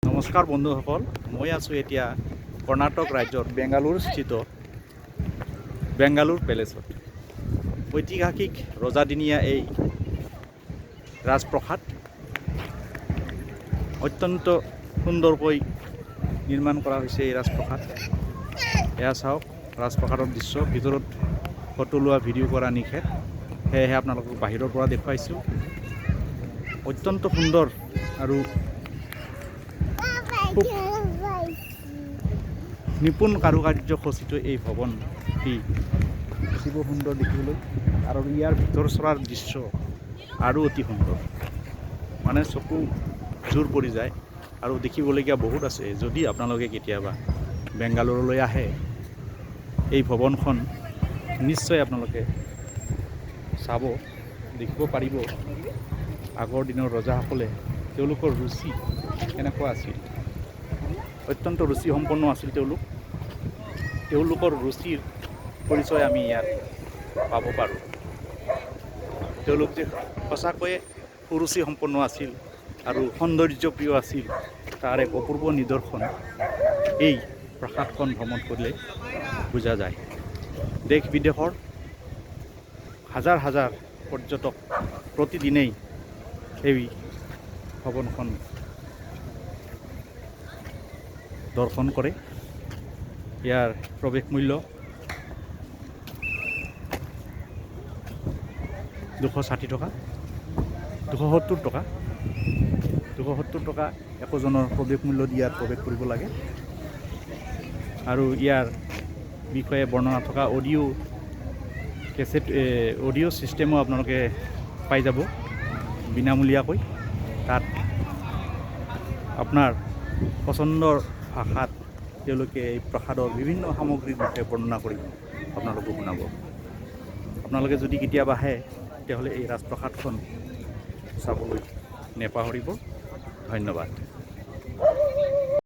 নমস্কাৰ বন্ধুসকল, মই আছোঁ এতিয়া কৰ্ণাটক ৰাজ্যৰ বেংগালুৰ স্থিত বেংগালুৰ পেলেচত। ঐতিহাসিক ৰজাদিনীয়া এই ৰাজপ্ৰসাদ অত্যন্ত সুন্দৰকৈ নিৰ্মাণ কৰা হৈছে। এই ৰাজপ্ৰসাদ এয়া চাওক, ৰাজপ্ৰসাদৰ দৃশ্য। ভিতৰত ফটো লোৱা ভিডিঅ' কৰা নিষেধ, সেয়েহে আপোনালোকক বাহিৰৰ পৰা দেখুৱাইছোঁ। অত্যন্ত সুন্দৰ আৰু খুব নিপুণ কাৰুকাৰ্য খচিত এই ভৱনটি দেখিব সুন্দৰ দেখিবলৈ, আৰু ইয়াৰ ভিতৰ চৰাৰ দৃশ্য আৰু অতি সুন্দৰ, মানে চকু জোৰ পৰি যায়। আৰু দেখিবলগীয়া বহুত আছে। যদি আপোনালোকে কেতিয়াবা বেংগালুৰুলৈ আহে, এই ভৱনখন নিশ্চয় আপোনালোকে চাব, দেখিব পাৰিব। আগৰ দিনৰ ৰজাসকলে তেওঁলোকৰ ৰুচি কেনেকুৱা আছিল, অত্যন্ত ৰুচি সম্পন্ন আছিল তেওঁলোকৰ ৰুচিৰ পৰিচয় আমি ইয়াত পাব পাৰোঁ। তেওঁলোক যে সঁচাকৈয়ে সুৰুচি সম্পন্ন আছিল আৰু সৌন্দৰ্যপ্ৰিয় আছিল, তাৰ এক অপূৰ্ব নিদৰ্শন এই প্ৰাসাদখন ভ্ৰমণ কৰিলে বুজা যায়। দেশ বিদেশৰ হাজাৰ হাজাৰ পৰ্যটক প্ৰতিদিনেই এই ভৱনখন দৰ্শন কৰে। ইয়াৰ প্ৰৱেশ মূল্য 260 টকা, 270 টকা। 270 টকা একোজনৰ প্ৰৱেশ মূল্য দি ইয়াত প্ৰৱেশ কৰিব লাগে। আৰু ইয়াৰ বিষয়ে বৰ্ণনা থকা অডিঅ' কেছেট, অডিঅ' ছিষ্টেমো আপোনালোকে পাই যাব বিনামূলীয়াকৈ। তাত আপোনাৰ পচন্দৰ ভাষাত তেওঁলোকে এই প্ৰাসাদৰ বিভিন্ন সামগ্ৰীৰ বিষয়ে বৰ্ণনা কৰি আপোনালোকক শুনাব। আপোনালোকে যদি কেতিয়াবা আহে, তেতিয়াহ'লে এই ৰাজপ্ৰসাদখন চাবলৈ নেপাহৰিব। ধন্যবাদ।